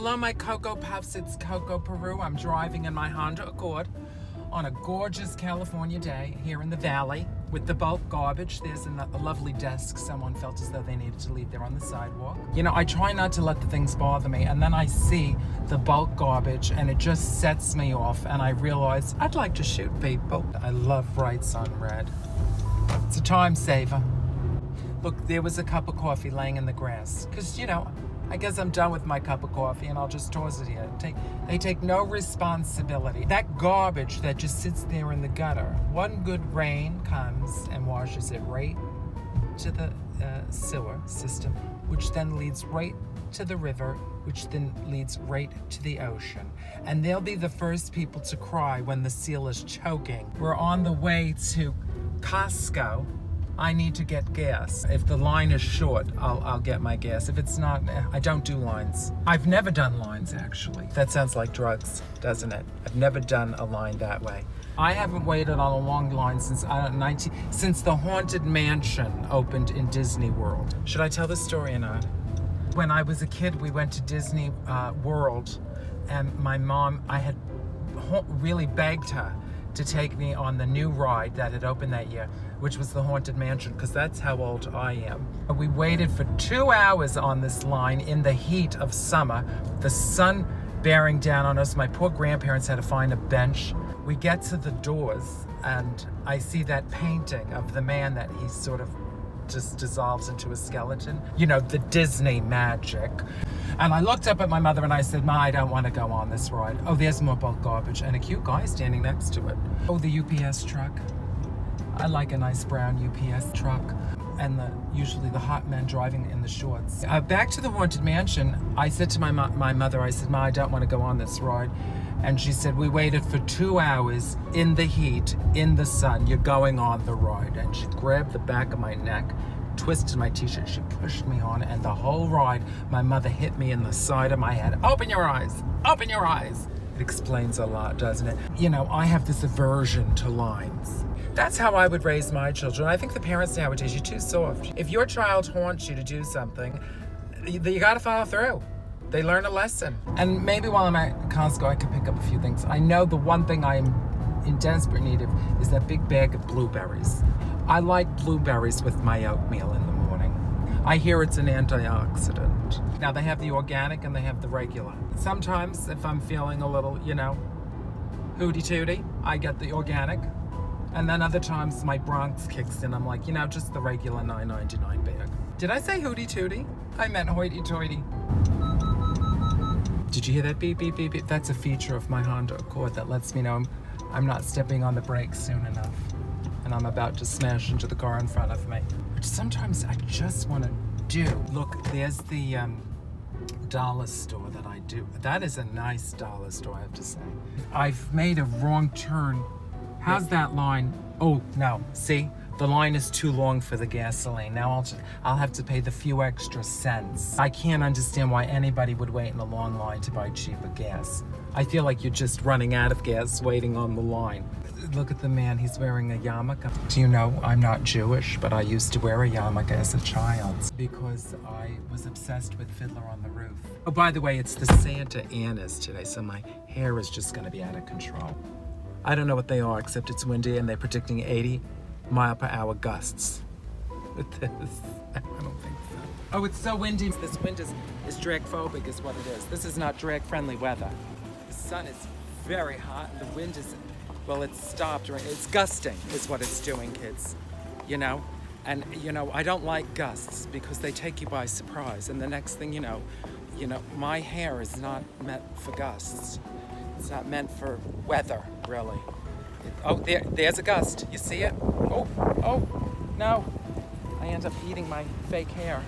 Hello, my Coco Puffs. It's Coco Peru. I'm driving in my Honda Accord on a gorgeous California day here in the valley with the bulk garbage. There's a lovely desk. Someone felt as though they needed to leave there on the sidewalk. You know, I try not to let the things bother me, and then I see the bulk garbage and it just sets me off, and I realize I'd like to shoot people. I love brights on red. It's a time saver. Look, there was a cup of coffee laying in the grass because, you know, I guess I'm done with my cup of coffee and I'll just toss it here. They take no responsibility. That garbage that just sits there in the gutter, one good rain comes and washes it right to the sewer system, which then leads right to the river, which then leads right to the ocean. And they'll be the first people to cry when the seal is choking. We're on the way to Costco. I need to get gas. If the line is short, I'll get my gas. If it's not, I don't do lines. I've never done lines, actually. That sounds like drugs, doesn't it? I've never done a line that way. I haven't waited on a long line since the Haunted Mansion opened in Disney World. Should I tell this story or not? When I was a kid, we went to Disney World, and my mom, I had really begged her to take me on the new ride that had opened that year, which was the Haunted Mansion, because that's how old I am. We waited for 2 hours on this line in the heat of summer, the sun bearing down on us. My poor grandparents had to find a bench. We get to the doors, and I see that painting of the man that he sort of just dissolves into a skeleton. You know, the Disney magic. And I looked up at my mother and I said, Ma, I don't want to go on this ride. Oh, there's more bulk garbage and a cute guy standing next to it. Oh, the UPS truck. I like a nice brown UPS truck. And usually the hot men driving in the shorts. Back to the Haunted Mansion, I said to my mother, I said, Ma, I don't want to go on this ride. And she said, we waited for 2 hours in the heat, in the sun. You're going on the ride. And she grabbed the back of my neck, twisted my t-shirt, she pushed me on, and the whole ride, my mother hit me in the side of my head. Open your eyes, open your eyes. It explains a lot, doesn't it? You know, I have this aversion to lines. That's how I would raise my children. I think the parents nowadays, you're too soft. If your child haunts you to do something, you gotta follow through. They learn a lesson. And maybe while I'm at Costco, I can pick up a few things. I know the one thing I'm in desperate need of is that big bag of blueberries. I like blueberries with my oatmeal in the morning. I hear it's an antioxidant. Now they have the organic and they have the regular. Sometimes if I'm feeling a little, you know, hooty-tooty, I get the organic. And then other times my Bronx kicks in. I'm like, you know, just the regular $9.99 bag. Did I say hooty-tooty? I meant hoity-toity. Did you hear that beep, beep, beep, beep? That's a feature of my Honda Accord that lets me know I'm not stepping on the brakes soon enough. And I'm about to smash into the car in front of me. Which sometimes I just want to do. Look, there's the dollar store that I do. That is a nice dollar store, I have to say. I've made a wrong turn. How's that line? Oh, no, see? The line is too long for the gasoline. Now I'll have to pay the few extra cents. I can't understand why anybody would wait in a long line to buy cheaper gas. I feel like you're just running out of gas waiting on the line. Look at the man, he's wearing a yarmulke. Do you know, I'm not Jewish, but I used to wear a yarmulke as a child because I was obsessed with Fiddler on the Roof. Oh, by the way, it's the Santa Anas today, so my hair is just gonna be out of control. I don't know what they are, except it's windy and they're predicting 80-mile-per-hour gusts. With this, I don't think so. Oh, it's so windy. This wind is drag-phobic is what it is. This is not drag-friendly weather. The sun is very hot and the wind is, well, it's stopped. It's gusting is what it's doing, kids. You know? And, you know, I don't like gusts because they take you by surprise. And the next thing you know, my hair is not meant for gusts. It's not meant for weather, really. Oh, there's a gust. You see it? Oh, no. I end up eating my fake hair.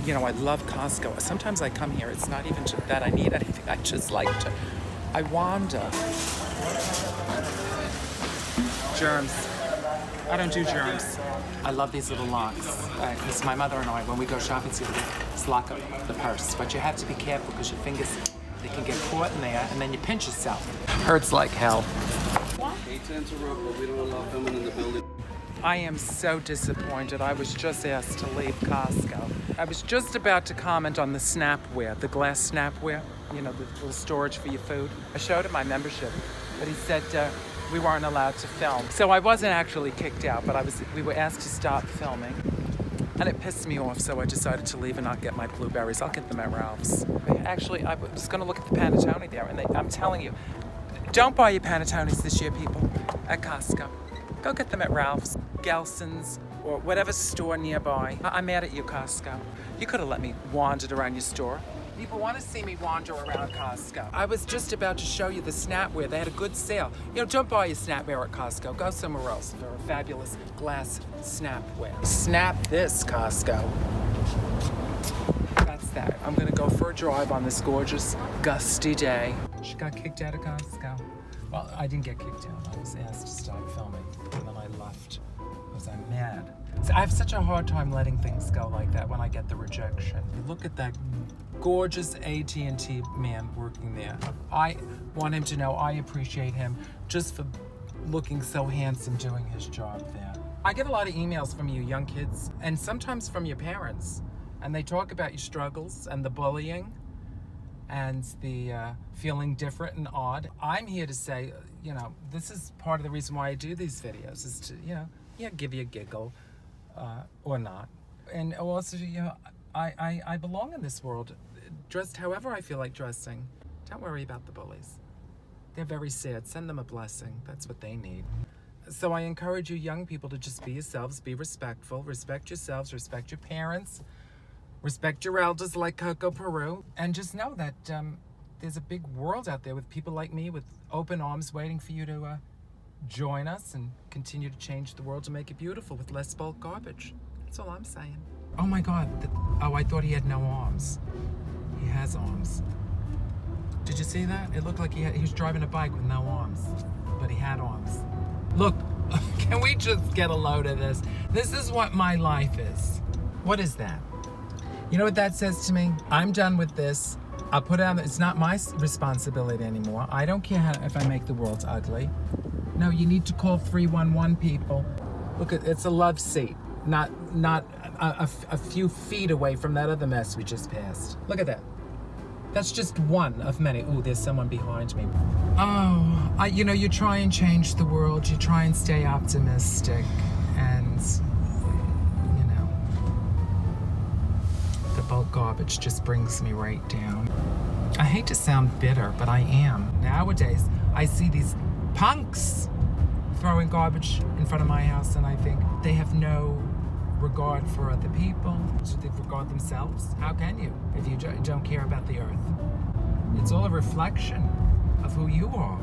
You know, I love Costco. Sometimes I come here. It's not even that I need anything. I just like to, I wander. Germs. I don't do germs. I love these little locks. Because my mother and I, when we go shopping together, just lock up the purse. But you have to be careful because your fingers, they can get caught in there and then you pinch yourself. Hurts like hell. Hate to interrupt, but we don't allow women in the building. I am so disappointed. I was just asked to leave Costco. I was just about to comment on the snapware, the glass snapware, you know, the little storage for your food. I showed him my membership, but he said we weren't allowed to film. So I wasn't actually kicked out, but we were asked to stop filming. And it pissed me off, so I decided to leave and not get my blueberries. I'll get them at Ralph's. Actually, I was going to look at the panettone there, and I'm telling you, don't buy your panettones this year, people, at Costco. Go get them at Ralph's, Gelson's, or whatever store nearby. I'm mad at you, Costco. You could have let me wander around your store. People want to see me wander around Costco. I was just about to show you the snapware. They had a good sale. You know, don't buy your snapware at Costco. Go somewhere else for a fabulous glass snapware. Snap this, Costco. That's that. I'm gonna go for a drive on this gorgeous, gusty day. She got kicked out of Costco. Well, I didn't get kicked out. I was asked to stop filming, and then I left because I'm mad. So I have such a hard time letting things go like that when I get the rejection. Look at that gorgeous AT&T man working there. I want him to know I appreciate him just for looking so handsome doing his job there. I get a lot of emails from you young kids, and sometimes from your parents, and they talk about your struggles and the bullying and the feeling different and odd. I'm here to say, you know, this is part of the reason why I do these videos, is to, you know, give you a giggle or not. And also, you know, I belong in this world, dressed however I feel like dressing. Don't worry about the bullies. They're very sad. Send them a blessing. That's what they need. So I encourage you young people to just be yourselves, be respectful, respect yourselves, respect your parents, respect your elders like Coco Peru, and just know that there's a big world out there with people like me with open arms waiting for you to join us and continue to change the world to make it beautiful with less bulk garbage. That's all I'm saying. Oh my God. Oh, I thought he had no arms. He has arms. Did you see that? It looked like he was driving a bike with no arms, but he had arms. Look, can we just get a load of this? This is what my life is. What is that? You know what that says to me? I'm done with this. I'll put it on. It's not my responsibility anymore. I don't care if I make the world ugly. No, you need to call 311 people. Look, it's a love seat, not a few feet away from that other mess we just passed. Look at that. That's just one of many. Ooh, there's someone behind me. Oh, you know, you try and change the world. You try and stay optimistic, and you know, the bulk garbage just brings me right down. I hate to sound bitter, but I am. Nowadays, I see these punks throwing garbage in front of my house, and I think they have no regard for other people. Should they regard themselves? How can you if you don't care about the earth? It's all a reflection of who you are.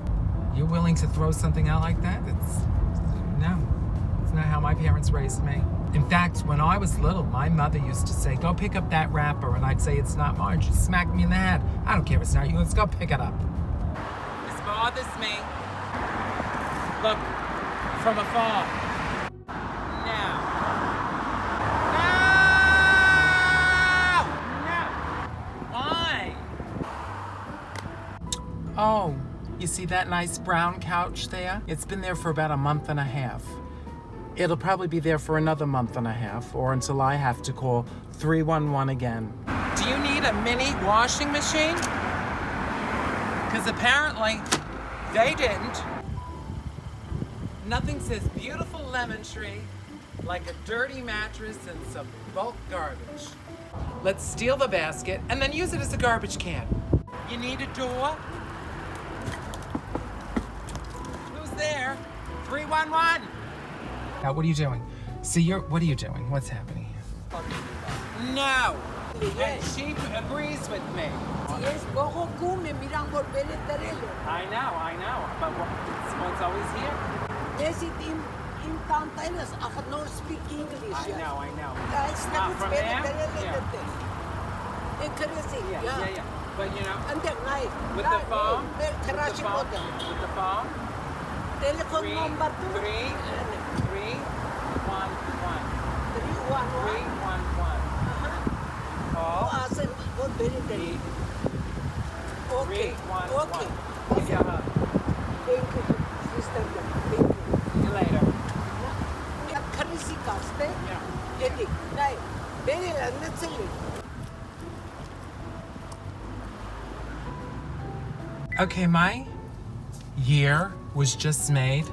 You're willing to throw something out like that? It's not how my parents raised me. In fact, when I was little, my mother used to say, go pick up that wrapper, and I'd say it's not mine. She'd smack me in the head. I don't care if it's not you, let's go pick it up. This bothers me. Look, from afar. Oh, you see that nice brown couch there? It's been there for about a month and a half. It'll probably be there for another month and a half, or until I have to call 311 again. Do you need a mini washing machine? Because apparently they didn't. Nothing says beautiful lemon tree like a dirty mattress and some bulk garbage. Let's steal the basket and then use it as a garbage can. You need a door? There, 311. Now, what are you doing? See, what are you doing? What's happening here? No. And she agrees with me. I know. But one's always here. I cannot speak English. I know. From there? Yeah. But you know, with the phone, with the phone. Telephone number 311. 311. Call. Okay. 311. Thank you, sister. Thank you. See you later. let's see. Okay, my year was just made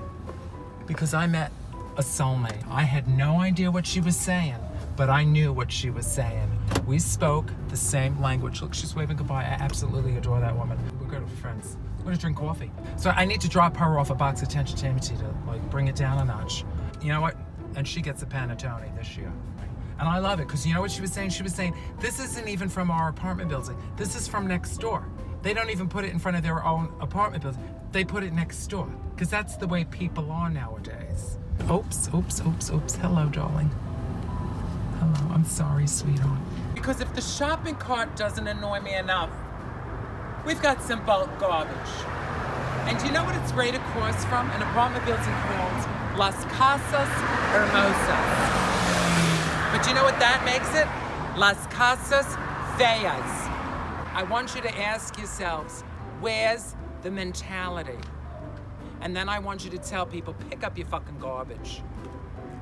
because I met a soulmate. I had no idea what she was saying, but I knew what she was saying. We spoke the same language. Look, she's waving goodbye. I absolutely adore that woman. We're good friends. We're gonna drink coffee. So I need to drop her off a box of Tenchi to like bring it down a notch. You know what? And she gets a panettone this year. And I love it because you know what she was saying? She was saying, this isn't even from our apartment building. This is from next door. They don't even put it in front of their own apartment building. They put it next door because that's the way people are nowadays. Oops. Hello, darling. Hello, I'm sorry, sweetheart. Because if the shopping cart doesn't annoy me enough, we've got some bulk garbage. And do you know what it's right across from? An apartment building called Las Casas Hermosas. But do you know what that makes it? Las Casas Feas. I want you to ask yourselves, where's the mentality? And then I want you to tell people, pick up your fucking garbage.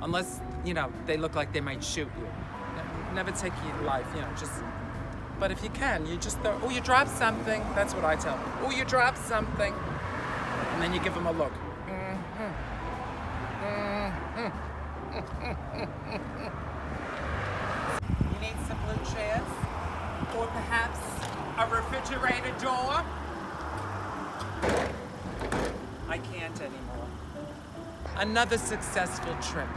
Unless, you know, they look like they might shoot you. Never take your life, you know, just... But if you can, you just throw, oh, you dropped something. That's what I tell them. Oh, you dropped something. And then you give them a look. You need some blue chairs? Or perhaps a refrigerator door? I can't anymore. Another successful trip.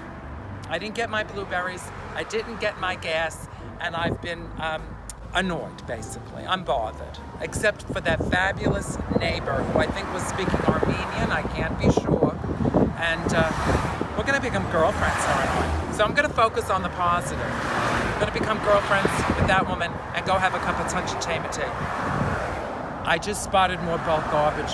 I didn't get my blueberries, I didn't get my gas, and I've been annoyed, basically. I'm bothered. Except for that fabulous neighbor who I think was speaking Armenian, I can't be sure. And we're gonna become girlfriends, aren't we? So I'm gonna focus on the positive. I'm gonna become girlfriends with that woman and go have a cup of tea. I just spotted more bulk garbage.